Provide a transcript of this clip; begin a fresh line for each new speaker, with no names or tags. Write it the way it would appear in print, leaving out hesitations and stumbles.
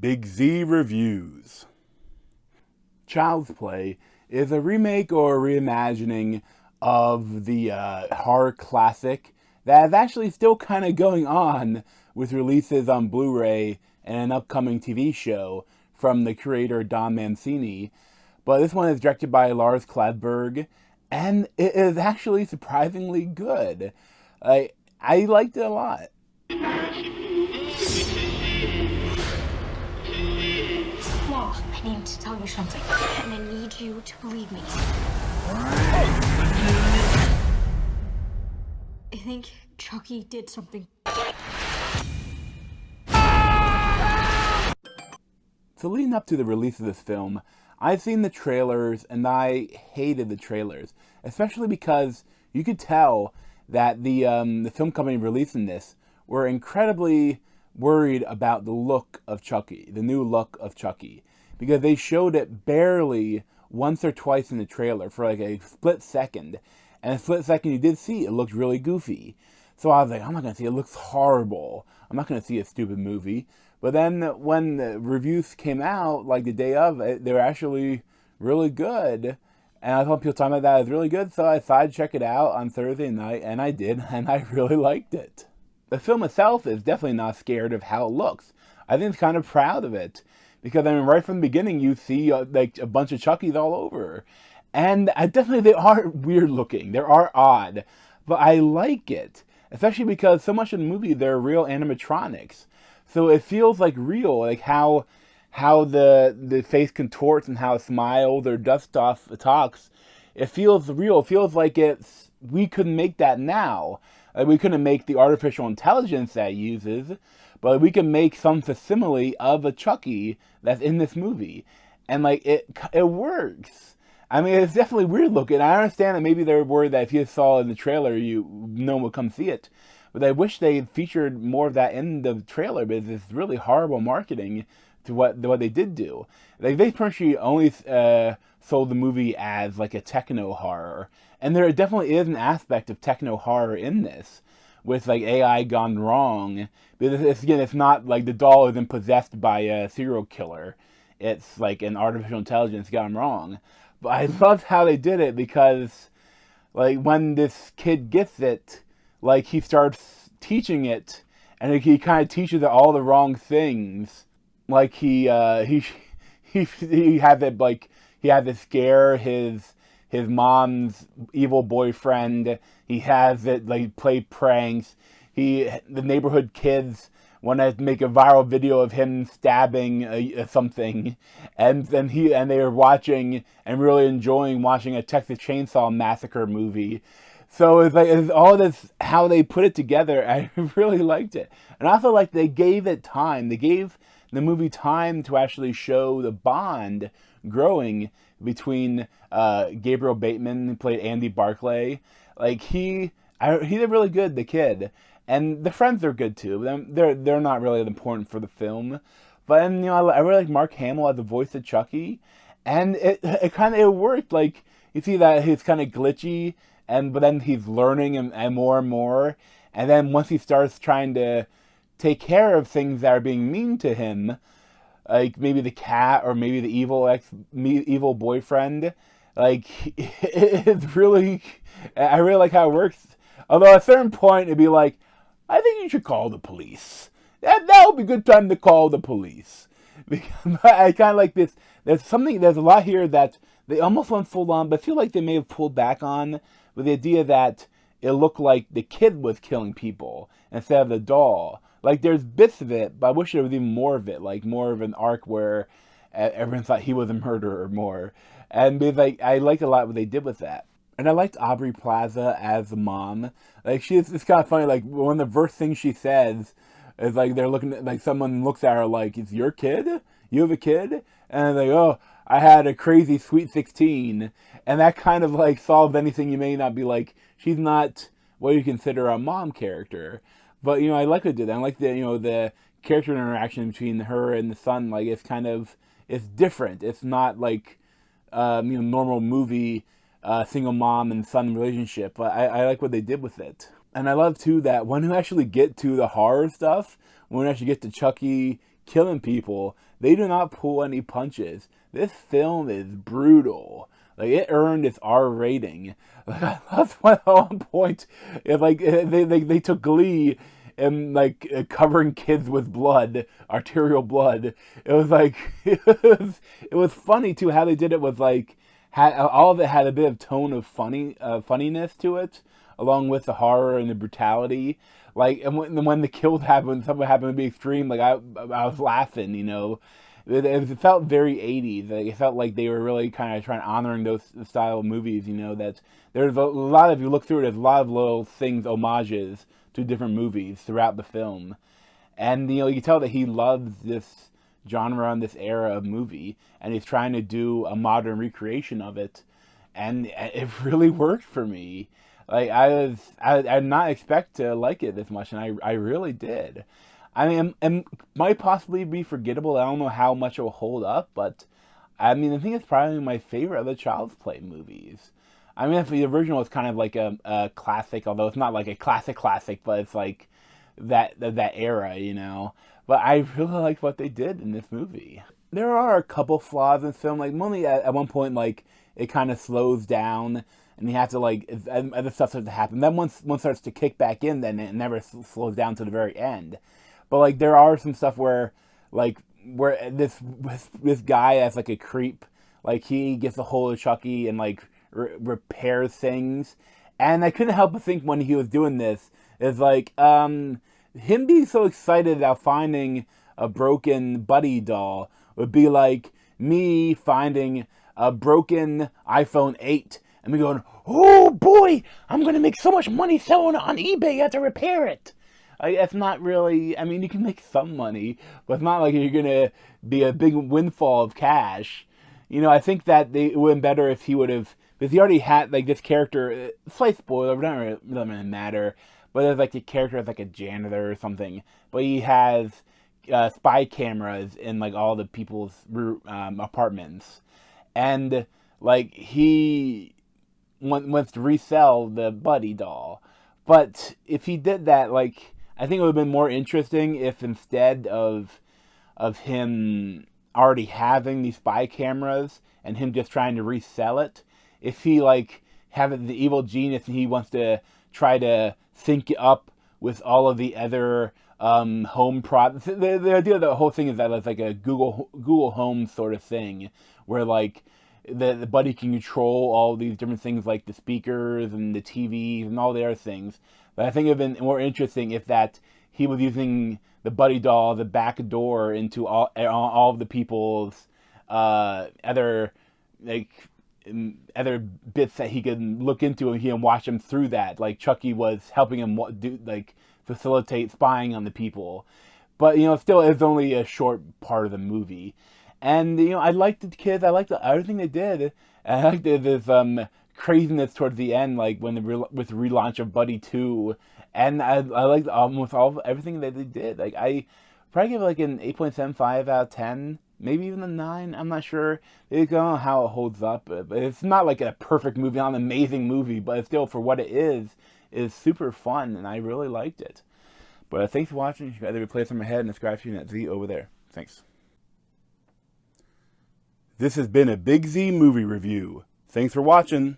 Big Z Reviews. Child's Play is a remake or reimagining of the horror classic that is actually still kind of going on with releases on Blu-ray and an upcoming TV show from the creator Don Mancini. But this one is directed by Lars Kladberg, and it is actually surprisingly good. I liked it a lot.
Mom, I need to tell you something, and I need you to believe me. I think Chucky did something.
So leading up to the release of this film, I've seen the trailers and I hated the trailers, especially because you could tell that the film company releasing this were incredibly worried about the look of Chucky, the new look of Chucky, because they showed it barely once or twice in the trailer for like a split second, and a split second you did see it looked really goofy. So I was like, I'm not going to see it. It looks horrible. I'm not going to see a stupid movie. But then when the reviews came out, like the day of, they were actually really good. And I thought people talking about that was really good, so I decided to check it out on Thursday night, and I did, and I really liked it. The film itself is definitely not scared of how it looks. I think it's kind of proud of it. Because, I mean, right from the beginning, you see like a bunch of Chuckies all over. And definitely they are weird looking. They are odd. But I like it. Especially because so much of the movie, they're real animatronics. So it feels like real, like how the face contorts and how it smiles or does stuff, talks. It feels real. It feels like we couldn't make that now. Like we couldn't make the artificial intelligence that it uses, but we can make some facsimile of a Chucky that's in this movie. And like it works. I mean, it's definitely weird looking. I understand that maybe they're worried that if you saw it in the trailer, no one would come see it. But I wish they featured more of that in the trailer, because it's really horrible marketing to what they did do. Like they pretty only sold the movie as like a techno horror, and there definitely is an aspect of techno horror in this, with like AI gone wrong. Because it's not like the doll isn't possessed by a serial killer. It's like an artificial intelligence gone wrong. But I loved how they did it, because like when this kid gets it, like he starts teaching it, and he kind of teaches it all the wrong things. Like he had it, like he had to scare his mom's evil boyfriend. He has it like play pranks. The neighborhood kids want to make a viral video of him stabbing something, and they were watching and really enjoying watching a Texas Chainsaw Massacre movie. So it's all this, how they put it together. I really liked it. And I also like they gave it time. They gave the movie time to actually show the bond growing between Gabriel Bateman, who played Andy Barclay. Like he did really good, the kid. And the friends are good too. They're not really important for the film. But I really like Mark Hamill as the voice of Chucky. And it worked. Like you see that he's kind of glitchy, but then he's learning and more. And then once he starts trying to take care of things that are being mean to him, like maybe the cat or maybe the evil boyfriend, like it's really, I really like how it works. Although at a certain point it'd be like, I think you should call the police. That would be a good time to call the police. Because I kind of like this. There's a lot here that they almost went full on, but I feel like they may have pulled back on, with the idea that it looked like the kid was killing people instead of the doll. Like there's bits of it, but I wish there was even more of it, like more of an arc where everyone thought he was a murderer more. And like I liked a lot what they did with that. And I liked Aubrey Plaza as the mom. Like it's kind of funny. Like one of the first things she says is like they're looking at, like someone looks at her like, "It's your kid? You have a kid?" And they're like, "Oh, I had a crazy sweet 16." And that kind of like solves anything. You may not be like, she's not what you consider a mom character. But I like what they did. I like the character interaction between her and the son. Like it's different. It's not like normal movie single mom and son relationship. But I like what they did with it. And I love too that when we actually get to the horror stuff, when we actually get to Chucky killing people. They do not pull any punches. This film is brutal. Like, it earned its R rating. Like, I love at one point, they took glee in like covering kids with blood, arterial blood. It was like it was funny too how they did it. Was like all of it had a bit of tone of funniness to it, along with the horror and the brutality. Like, and when the kills happened, something happened to be extreme. Like I was laughing, you know. It felt very 80s. Like, it felt like they were really kind of honoring those style of movies, you know. That there's a lot of, if you look through it, there's a lot of little things, homages to different movies throughout the film. And, you know, you can tell that he loves this genre and this era of movie, and he's trying to do a modern recreation of it. And it really worked for me. Like, I did not expect to like it this much, and I really did. I mean, it might possibly be forgettable. I don't know how much it will hold up, but I mean, I think it's probably my favorite of the Child's Play movies. I mean, if the original is kind of like a classic, although it's not like a classic, but it's like that era, you know. But I really like what they did in this movie. There are a couple flaws in this film. Like, mainly at one point, like, it kind of slows down, and you have to, like, other stuff starts to happen. Then once one starts to kick back in, then it never slows down to the very end. But, like, there are some stuff where this guy as, like, a creep, like, he gets a hold of Chucky and, like, repairs things. And I couldn't help but think when he was doing this, is like, him being so excited about finding a broken Buddy doll would be like me finding a broken iPhone 8 and me going, oh boy, I'm going to make so much money selling it on eBay, you have to repair it. It's not really, I mean, you can make some money, but it's not like you're going to be a big windfall of cash. You know, I think that it would have been better if he would have, because he already had, like, this character, slight spoiler, but it doesn't really matter, but there's, like, the character as, like, a janitor or something, but he has spy cameras in, like, all the people's apartments, and, like, he wants to resell the Buddy doll, but if he did that, like, I think it would have been more interesting if instead of him already having these spy cameras and him just trying to resell it, if he, like, have the evil genius and he wants to try to sync it up with all of the other home products. The idea of the whole thing is that it's like a Google Home sort of thing, where, like, the Buddy can control all these different things, like the speakers and the TVs and all the other things. But I think it would have been more interesting if that he was using the Buddy doll as a back door into all of the people's other bits that he could look into, and he can watch them through that. Like, Chucky was helping him facilitate spying on the people. But, you know, still, it's only a short part of the movie. And, you know, I liked the kids. I liked everything they did. And I liked this craziness towards the end, like with the relaunch of Buddy 2. And I liked almost everything that they did. Like, I probably give it like an 8.75 out of 10. Maybe even a 9. I'm not sure. I don't know how it holds up. But it's not like a perfect movie, not an amazing movie. But it's still, for what it is super fun. And I really liked it. But thanks for watching. You can either replace on my head and subscribe to that Z over there. Thanks. This has been a Big Z movie review. Thanks for watching.